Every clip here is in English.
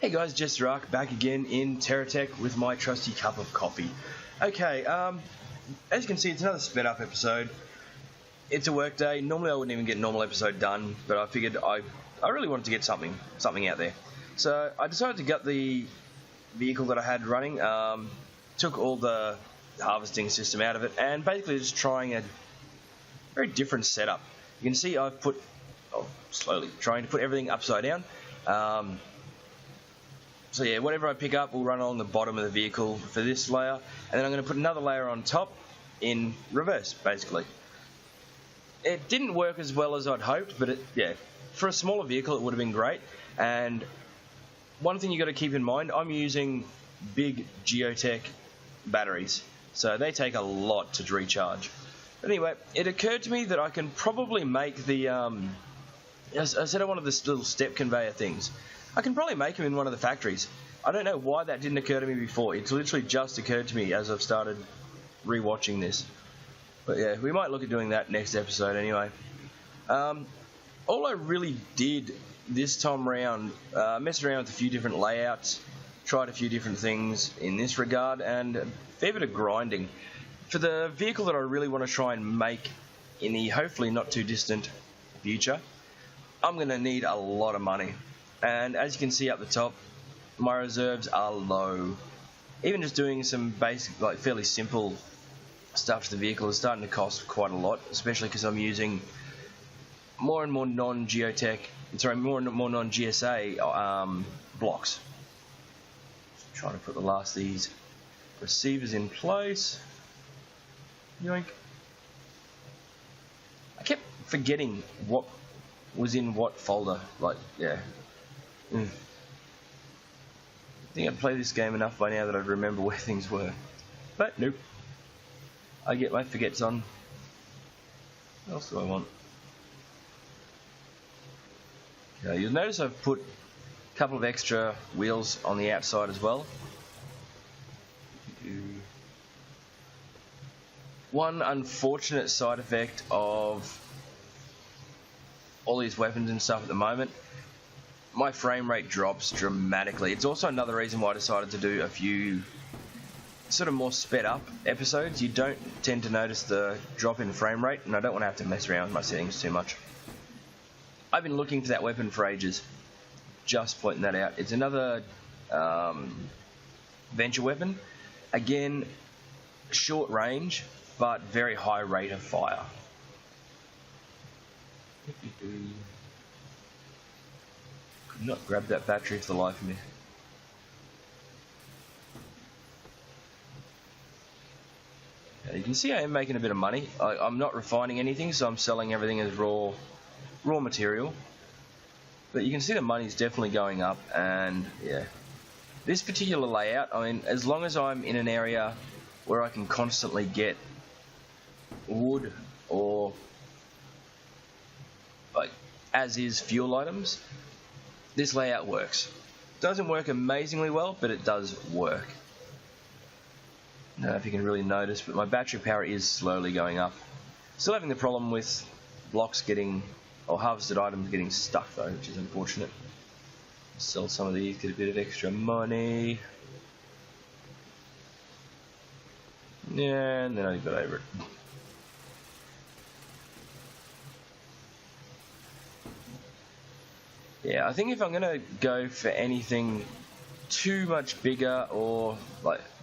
Hey guys, JesterArke back again in TerraTech with my trusty cup of coffee. Okay, as you can see, it's another sped up episode. It's a work day. Normally I wouldn't even get a normal episode done, but I figured I really wanted to get something out there. So I decided to gut the vehicle that I had running, took all the harvesting system out of it, and basically just trying a very different setup. You can see I've trying to put everything upside down. So yeah, whatever I pick up will run along the bottom of the vehicle for this layer, and then I'm going to put another layer on top in reverse, basically. It didn't work as well as I'd hoped, but for a smaller vehicle it would have been great. And one thing you got to keep in mind, I'm using big JesterArke batteries, so they take a lot to recharge. But anyway, it occurred to me that I can probably make the I said I wanted this little step conveyor things. I can probably make them in one of the factories. I don't know why that didn't occur to me before. It's literally just occurred to me as I've started rewatching this. But yeah, we might look at doing that next episode anyway. All I really did this time around, messed around with a few different layouts, tried a few different things in this regard, and a fair bit of grinding. For the vehicle that I really want to try and make in the hopefully not too distant future, I'm going to need a lot of money. And as you can see up the top, my reserves are low. Even just doing some basic, fairly simple stuff to the vehicle is starting to cost quite a lot, especially because I'm using more and more non-GeoTech, more and more non-GSA blocks. Just trying to put the last of these receivers in place. Yoink. I kept forgetting what was in what folder. I think I'd played this game enough by now that I'd remember where things were. But nope. I get my forgets on. What else do I want? Okay, you'll notice I've put a couple of extra wheels on the outside as well. One unfortunate side effect of all these weapons and stuff at the moment, my frame rate drops dramatically. It's also another reason why I decided to do a few sort of more sped up episodes. You don't tend to notice the drop in frame rate, and I don't want to have to mess around with my settings too much. I've been looking for that weapon for ages. Just pointing that out. It's another venture weapon. Again, short range, but very high rate of fire. Could not grab that battery for the life of me. Now you can see I am making a bit of money. I'm not refining anything, so I'm selling everything as raw material. But you can see the money's definitely going up, and yeah. This particular layout, I mean, as long as I'm in an area where I can constantly get wood or as is fuel items, this layout works. Doesn't work amazingly well, but it does work. I don't know if you can really notice, but my battery power is slowly going up. Still having the problem with blocks or harvested items getting stuck though, which is unfortunate. Sell some of these, get a bit of extra money. Yeah, and then I got over it. Yeah, I think if I'm gonna go for anything too much bigger or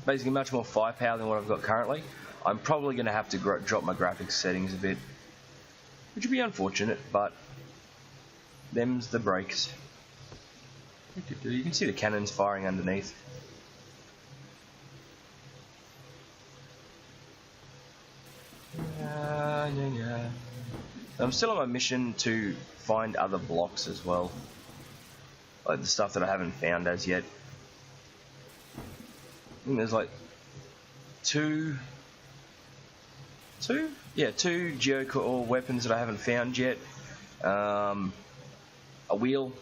basically much more firepower than what I've got currently, I'm probably gonna have to drop my graphics settings a bit, which would be unfortunate, but them's the breaks. You can see the cannons firing underneath. I'm still on my mission to find other blocks as well, like the stuff that I haven't found as yet. I think there's two geocore weapons that I haven't found yet. A wheel.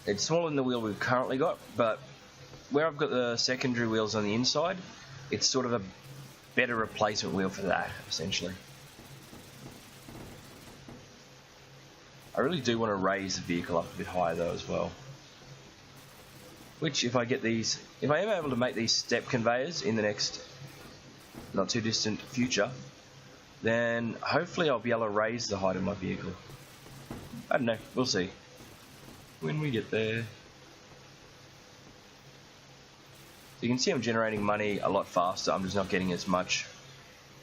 It's smaller than the wheel we've currently got, but where I've got the secondary wheels on the inside, it's sort of a better replacement wheel for that, essentially. I really do want to raise the vehicle up a bit higher though as well. Which, if I am able to make these step conveyors in the next not too distant future, then hopefully I'll be able to raise the height of my vehicle. I don't know, we'll see when we get there. You can see I'm generating money a lot faster, I'm just not getting as much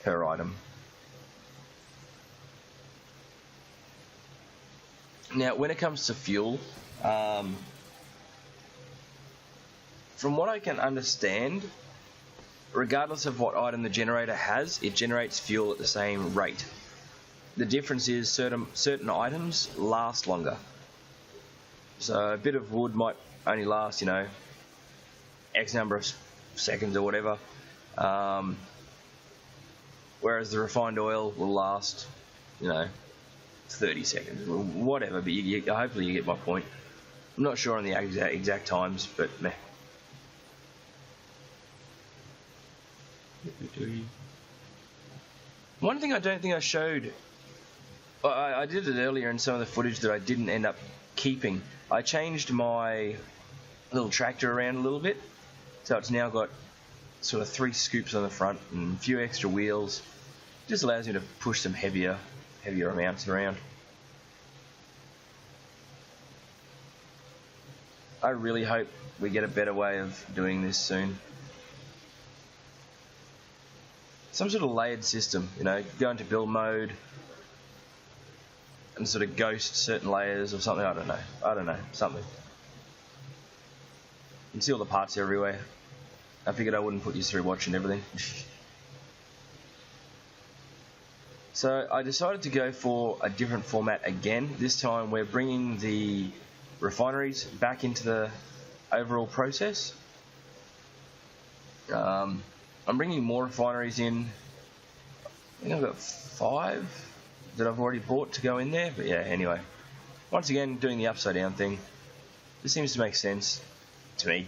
per item. Now, when it comes to fuel, from what I can understand, regardless of what item the generator has, it generates fuel at the same rate. The difference is certain items last longer. So a bit of wood might only last, you know, X number of seconds or whatever, whereas the refined oil will last, you know, 30 seconds or whatever, but hopefully you get my point. I'm not sure on the exact times, but meh. One thing I don't think I showed, I did it earlier in some of the footage that I didn't end up keeping. I changed my little tractor around a little bit, so it's now got sort of 3 scoops on the front and a few extra wheels. Just allows me to push some heavier amounts around. I really hope we get a better way of doing this soon. Some sort of layered system, you know, go into build mode and sort of ghost certain layers or something. I don't know, something. You can see all the parts everywhere. I figured I wouldn't put you through watching everything. So I decided to go for a different format again. This time we're bringing the refineries back into the overall process. I'm bringing more refineries in. I think I've got 5 that I've already bought to go in there, but yeah, anyway. Once again, doing the upside down thing. This seems to make sense to me.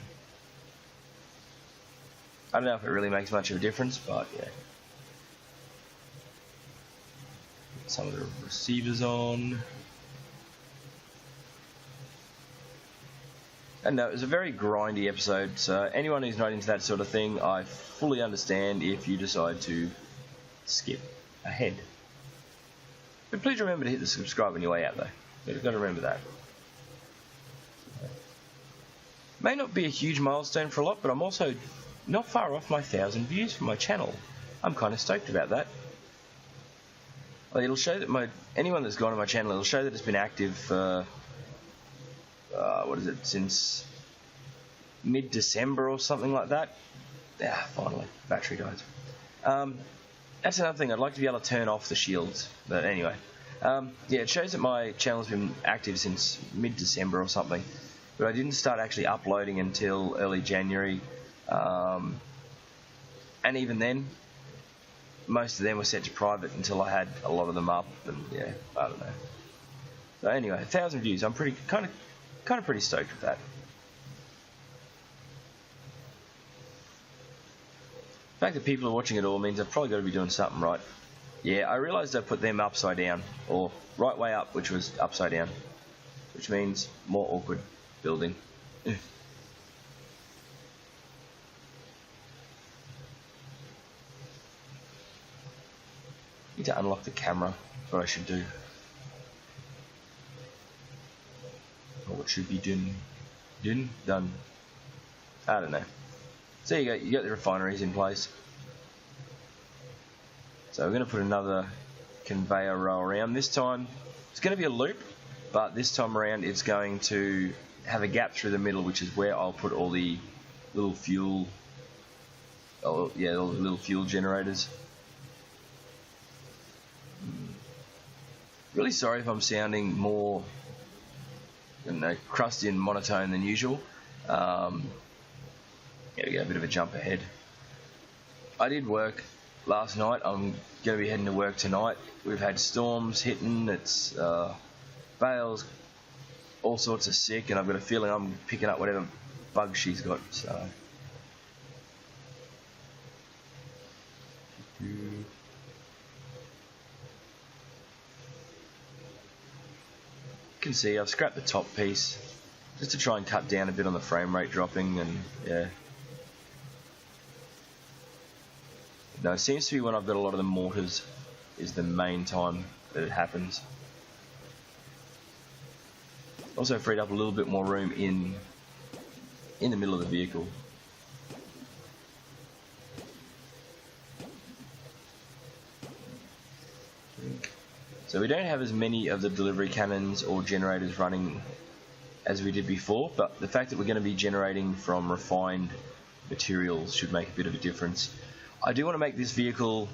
I don't know if it really makes much of a difference, but yeah. Some of the receivers on. And no, it was a very grindy episode, so anyone who's not into that sort of thing, I fully understand if you decide to skip ahead. But please remember to hit the subscribe on your way out though. You've got to remember that. May not be a huge milestone for a lot, but I'm also not far off my 1,000 views for my channel. I'm kind of stoked about that. It'll show that anyone that's gone to my channel, it'll show that it's been active for what is it, since mid-December or something like that. Ah, finally, battery dies. That's another thing, I'd like to be able to turn off the shields, but anyway. Yeah, it shows that my channel's been active since mid-December or something, but I didn't start actually uploading until early January, and even then, most of them were set to private until I had a lot of them up, and yeah, I don't know. So anyway, 1,000 views, I'm kind of pretty stoked with that. The fact that people are watching it all means I've probably got to be doing something right. Yeah, I realised I put them upside down, or right way up, which was upside down, which means more awkward building. Need to unlock the camera. That's what I should do. Or what should be done. I don't know. So you got the refineries in place. So we're going to put another conveyor row around. This time it's going to be a loop, but this time around it's going to have a gap through the middle, which is where I'll put all the little fuel. All the little fuel generators. Really sorry if I'm sounding more, crusty and monotone than usual. Yeah, we get a bit of a jump ahead. I did work last night. I'm going to be heading to work tonight. We've had storms hitting. It's Bale's all sorts of sick, and I've got a feeling I'm picking up whatever bug she's got. So. can see I've scrapped the top piece just to try and cut down a bit on the frame rate dropping, and yeah. No, it seems to be when I've got a lot of the mortars is the main time that it happens. Also freed up a little bit more room in the middle of the vehicle. So we don't have as many of the delivery cannons or generators running as we did before, but the fact that we're going to be generating from refined materials should make a bit of a difference. I do want to make this vehicle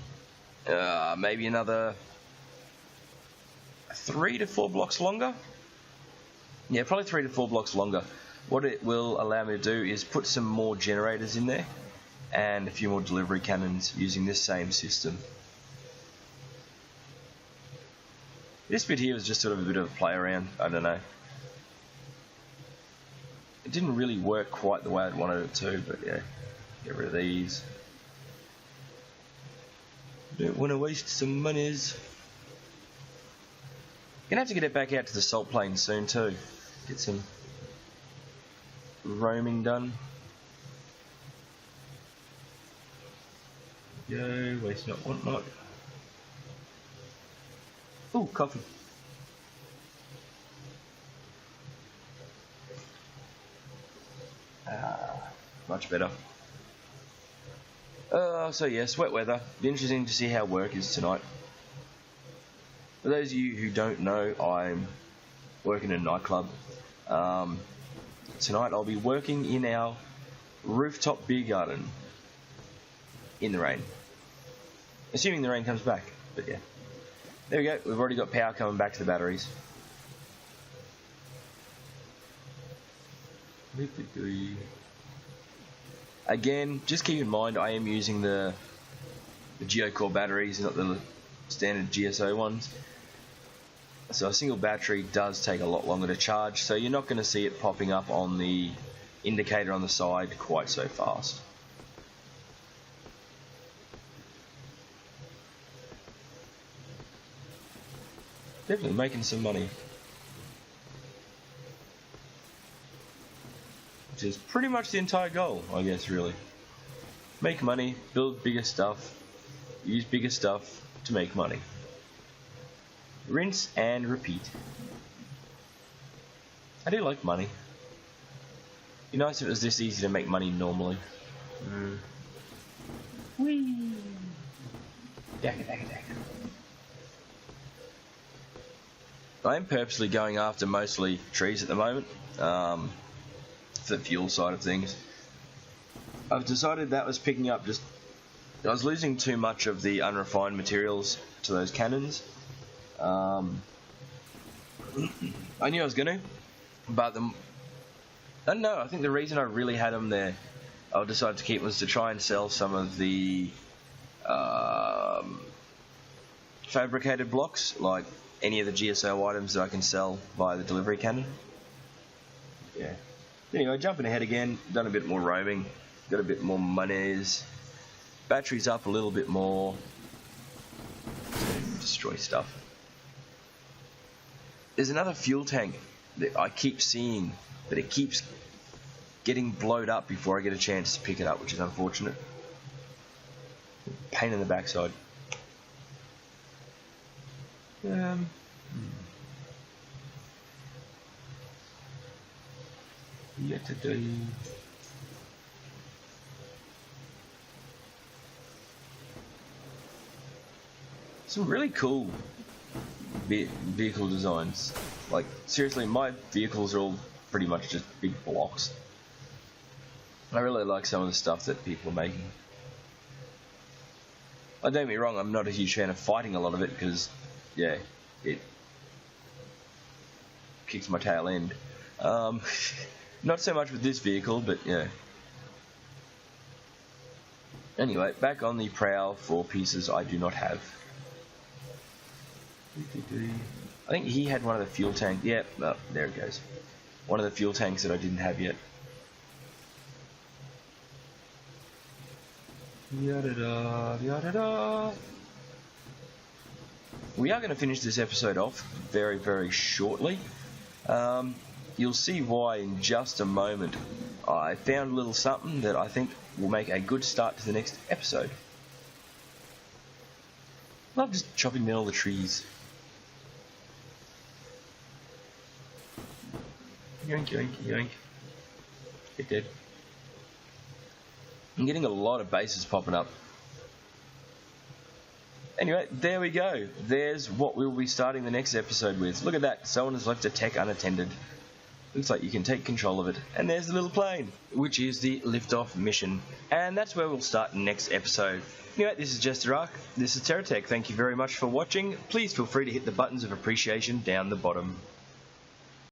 maybe another 3 to 4 blocks longer. Yeah, probably 3 to 4 blocks longer. What it will allow me to do is put some more generators in there and a few more delivery cannons using this same system. This bit here was just sort of a bit of a play around, I don't know. It didn't really work quite the way I'd wanted it to, but yeah, get rid of these. Don't want to waste some monies. Gonna have to get it back out to the salt plains soon too. Get some roaming done. Yo, waste not, want not. Ooh, coffee. Much better. So yes, wet weather. Be interesting to see how work is tonight. For those of you who don't know, I'm working in a nightclub. Tonight I'll be working in our rooftop beer garden in the rain. Assuming the rain comes back, but yeah. There we go, we've already got power coming back to the batteries. Again, just keep in mind I am using the GeoCore batteries, not the standard GSO ones. So a single battery does take a lot longer to charge, so you're not going to see it popping up on the indicator on the side quite so fast. Definitely making some money. Which is pretty much the entire goal, I guess, really. Make money, build bigger stuff, use bigger stuff to make money. Rinse and repeat. I do like money. It'd be nice if it was this easy to make money normally. Whee! Dagger, dagger, dagger. I am purposely going after mostly trees at the moment, for the fuel side of things. I've decided that was picking up just... I was losing too much of the unrefined materials to those cannons. I knew I was going to, but I don't know, I think the reason I really had them there, I decided to keep, was to try and sell some of the fabricated blocks, like any of the GSO items that I can sell via the delivery cannon. Yeah. Anyway, jumping ahead again, done a bit more roaming, got a bit more monies, batteries up a little bit more, destroy stuff. There's another fuel tank that I keep seeing, but it keeps getting blowed up before I get a chance to pick it up, which is unfortunate. Pain in the backside. Yet to do. Some really cool vehicle designs. Like, seriously, my vehicles are all pretty much just big blocks. I really like some of the stuff that people are making. Don't get me wrong, I'm not a huge fan of fighting a lot of it because, yeah, it kicks my tail end. Not so much with this vehicle, but yeah. Anyway, back on the prowl for pieces I do not have. I think he had one of the fuel tanks. Yeah, oh, there it goes. One of the fuel tanks that I didn't have yet. Yada-da, yada-da. We are going to finish this episode off very, very shortly. You'll see why in just a moment. I found a little something that I think will make a good start to the next episode. I love just chopping down all the trees. Yoink, yoink, yoink. Get dead. I'm getting a lot of bases popping up. Anyway, there we go. There's what we'll be starting the next episode with. Look at that. Someone has left a tech unattended. Looks like you can take control of it. And there's the little plane, which is the liftoff mission. And that's where we'll start next episode. Anyway, this is JesterArke. This is TerraTech. Thank you very much for watching. Please feel free to hit the buttons of appreciation down the bottom.